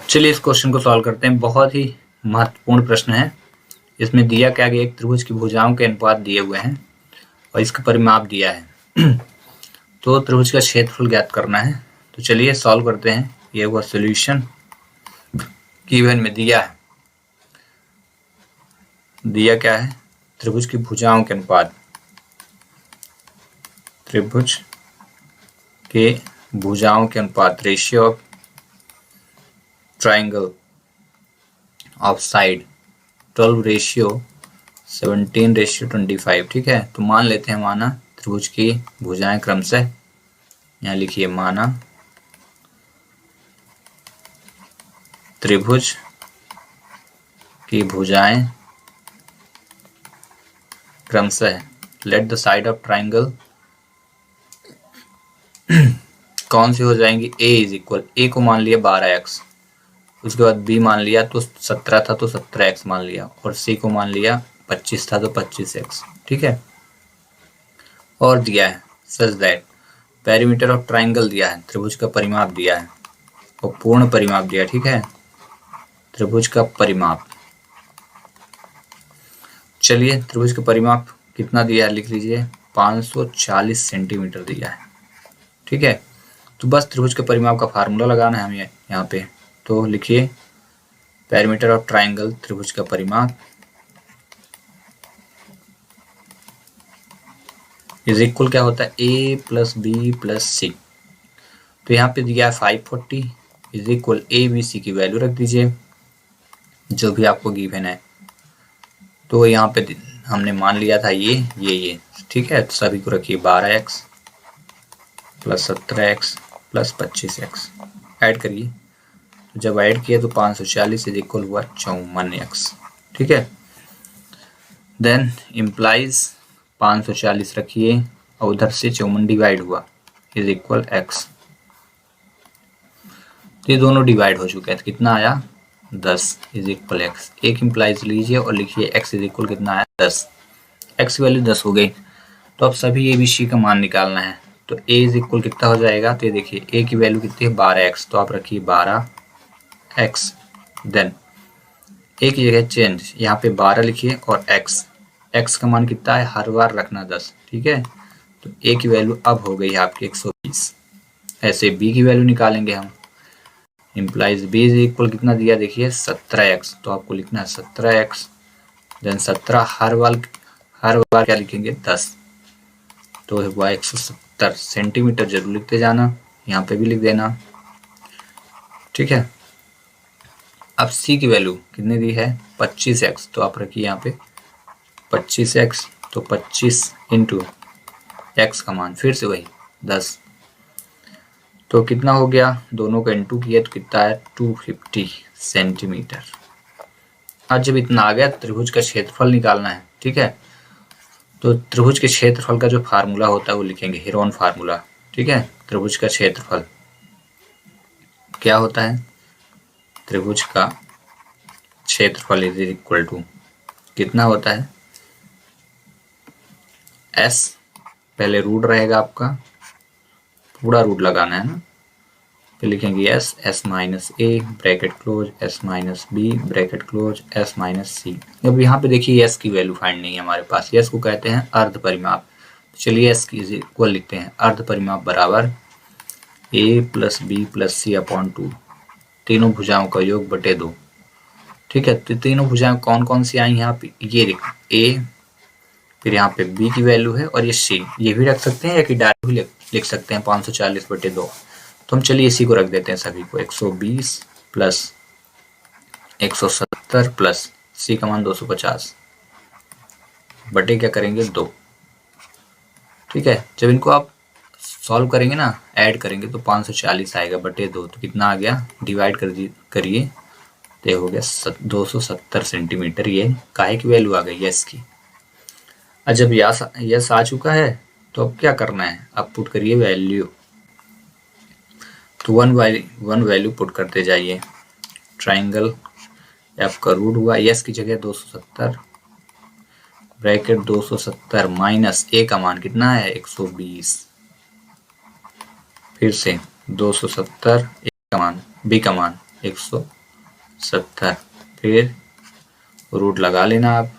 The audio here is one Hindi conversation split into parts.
चलिए इस क्वेश्चन को सॉल्व करते हैं। बहुत ही महत्वपूर्ण प्रश्न है। इसमें दिया क्या गया, एक त्रिभुज की भुजाओं के अनुपात दिए हुए हैं और इसका परिमाप दिया है। तो त्रिभुज का क्षेत्रफल ज्ञात करना है। तो चलिए सॉल्व करते हैं। ये हुआ सॉल्यूशन। गिवन में दिया है, दिया क्या है, त्रिभुज की भुजाओं के अनुपात, त्रिभुज के भुजाओं के अनुपात, ratio of triangle of side 12:17:25। ठीक है, तो मान लेते हैं, माना त्रिभुज की भुजाएं क्रमशः, यहाँ लिखिए माना त्रिभुज की भुजाएं क्रमशः, let the side of triangle कौन सी हो जाएंगी, a इज इक्वल, ए को मान लिया 12x, उसके बाद b मान लिया तो 17 था तो 17x मान लिया, और c को मान लिया 25 था तो 25x। ठीक है, और दिया है such that perimeter of triangle दिया है, त्रिभुज का परिमाप दिया है और पूर्ण परिमाप दिया। ठीक है, त्रिभुज का परिमाप, चलिए त्रिभुज का परिमाप कितना दिया है लिख लीजिए, 540 सेंटीमीटर दिया है। ठीक है, तो बस त्रिभुज के परिमाप का फार्मूला लगाना है हमें यहाँ पे। तो लिखिए पेरीमीटर ऑफ ट्राइंगल, त्रिभुज का परिमाप इज इक्वल क्या होता है, a + b + c। तो यहाँ पे दिया है 540 is equal a b c की वैल्यू रख दीजिए जो भी आपको गिवन है। तो यहाँ पे हमने मान लिया था ये। ठीक है, तो सभी को रखिए 12x + 17x + 25x ऐड करिए। तो जब ऐड किया तो 540 इज इक्वल हुआ 54x। ठीक है, देन इम्प्लाइज 540 रखिए और उधर से 54 डिवाइड हुआ इज इक्वल x। तो ये दोनों डिवाइड हो चुके हैं, तो कितना आया 10 इज इक्वल x। एक इम्प्लाइज लीजिए और लिखिए x इज इक्वल कितना आया 10, x की वैल्यू 10 हो गई। तो अब सभी a b c का मान निकालना है। तो a इज इक्वल कितना हो जाएगा, तो ये देखिए a की वैल्यू कितनी है 12x, तो आप रखिए 12x। देन a की जगह चेंज, यहाँ पे 12 लिखिए और x का मान कितना है, हर बार रखना 10। ठीक है, तो a की वैल्यू अब हो गई है आपकी 120। ऐसे b की वैल्यू निकालेंगे हम, इम्प्लाइज b इज इक्वल कितना दिया देखिए 17x, तो आपको लिखना है 17x। देन 17 हर बार क्या लिखेंगे 10, तो हुआ 170 सेंटीमीटर। जरूर लिखते जाना, यहाँ पे भी लिख देना। ठीक है, अब c की वैल्यू कितनी दी है 25x, तो आप रखिए यहाँ पे 25x, तो 25 इंटू x का मान फिर से वही 10, तो कितना हो गया, दोनों का इंटू किया तो कितना है 250 सेंटीमीटर। आज जब इतना आ गया, त्रिभुज का क्षेत्रफल निकालना है। ठीक है, तो त्रिभुज के क्षेत्रफल का जो फार्मूला होता है वो लिखेंगे, हेरोन फार्मूला। ठीक है, त्रिभुज का क्षेत्रफल क्या होता है, त्रिभुज का क्षेत्रफल इज इक्वल टू कितना होता है, s, पहले रूट रहेगा आपका, पूरा रूट लगाना है ना, फिर लिखेंगे s minus a bracket close, s minus b bracket close, s minus c। अब यहाँ पे देखिए s की वैल्यू फाइंड नहीं है हमारे पास, s को कहते हैं अर्ध परिमाप। तो चलिए s की इक्वल लिखते हैं, अर्ध परिमाप बराबर a + b + c अपॉन 2, तीनों भुजाओं का योग बटे 2। ठीक है, तो तीनों भुजाएं कौन कौन सी आई यहाँ पे, ये देखो a, फिर यहाँ पे b की वैल्यू है और ये c, ये भी रख सकते हैं या कि डायरेक्ट भी लिख सकते हैं 540/2। तो हम चलिए इसी को रख देते हैं सभी को, 120 + 170 प्लस c का मान 250 बटे क्या करेंगे 2। ठीक है, जब इनको आप सॉल्व करेंगे ना, ऐड करेंगे तो 540 आएगा बटे 2, तो कितना आ गया, डिवाइड करिए तो हो गया 270 सेंटीमीटर। ये काहे की वैल्यू आ गई यस की। और जब यस आ चुका है तो अब क्या करना है, अब पुट करिए वैल्यू, तो 1 वैल्यू पुट करते जाइए। ट्राइंगल आपका रूट हुआ, यस की जगह 270 ब्रैकेट 270 माइनस a का मान कितना है 120, फिर से 270, a का मान b का मान 120। 70, फिर रूट लगा लेना आप।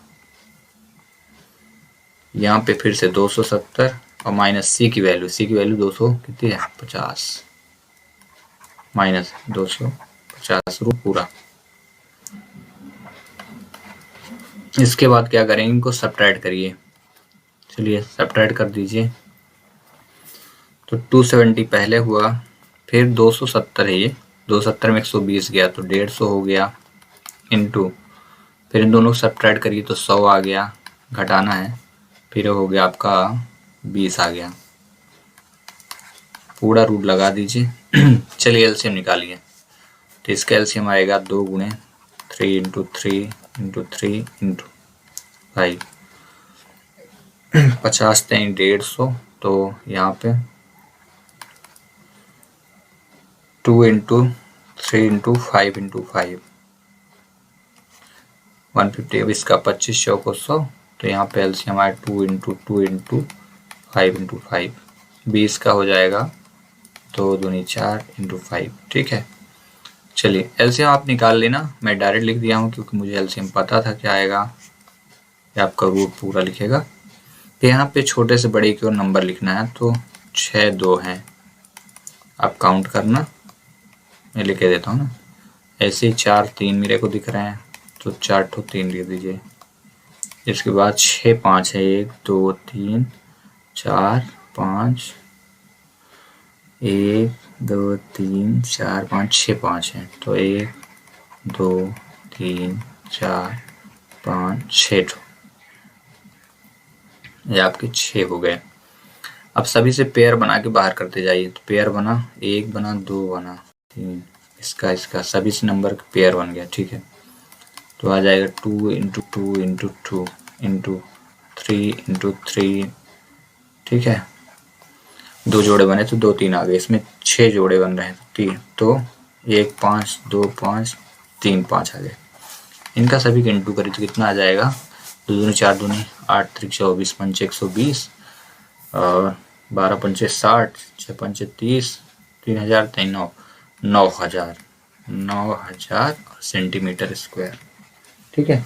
यहाँ पे फिर से 270 और माइनस सी की वैल्यू 200 कितनी है 50, माइनस 250 रूट पूरा। इसके बाद क्या करेंगे, इनको सब्ट्रैक्ट करिए। चलिए सब्ट्रैक्ट कर दीजिए। तो 270 पहले हुआ, फिर 270 है ये, 270 में 120 गया तो 150 हो गया, इनटू फिर इन दोनों को सब्ट्रैक्ट करिए तो 100 आ गया, घटाना है, फिर हो गया आपका 20 आ गया, पूरा रूट लगा दीजिए। चलिए एलसीएम निकालिए। तो इसका एलसीएम आएगा 2 गुणे 3 इंटू 3 इंटू 3 इंटू 5, 50 3 150, तो यहाँ पे 2 इंटू 3 इंटू 5 इंटू 5 150। अब इसका 2500 को 100, तो यहाँ पे एलसीएम आया 2 इंटू 2 इंटू 5 इंटू 5, 20 का हो जाएगा 2 दूनी 4 इंटू 5। ठीक है, चलिए एलसीएम आप निकाल लेना, मैं डायरेक्ट लिख दिया हूँ क्योंकि मुझे एलसीएम पता था क्या आएगा। ये आपका रूट पूरा लिखेगा। तो यहाँ पे छोटे से बड़े की ओर नंबर लिखना है, तो 6 2 हैं, आप काउंट करना, मैं लिख देता हूँ ना। ऐसे ही 4 3 मेरे को दिख रहे हैं, तो 4 ठो 3 लिख दीजिए। इसके बाद 6 5 है, 1 2 3 4 5, 1 2 3 4 5 6 5 है, तो 1 2 3 4 5 6 ठो, ये आपके 6 हो गए। अब सभी से पेयर बना के बाहर करते जाइए। तो पेयर बना, 1 बना 2 बना 3, इसका सभी से नंबर का पेयर बन गया। ठीक है, तो आ जाएगा 2 इंटू 2 इंटू 2 इंटू 3 इंटू 3। ठीक है, 2 जोड़े बने तो 2 3 आ गए, इसमें 6 जोड़े बन रहे हैं, 3, तो 1 5 2 5 3 5 आ गए। इनका सभी का इंटू करें तो कितना आ जाएगा, 2 दूनी 4 दूनी 8 3 24 5 120 और 12 5 60 6 5 30 3000 3 9 9000 सेंटीमीटर स्क्वायर। ठीक है,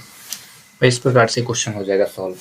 इस प्रकार से क्वेश्चन हो जाएगा सॉल्व।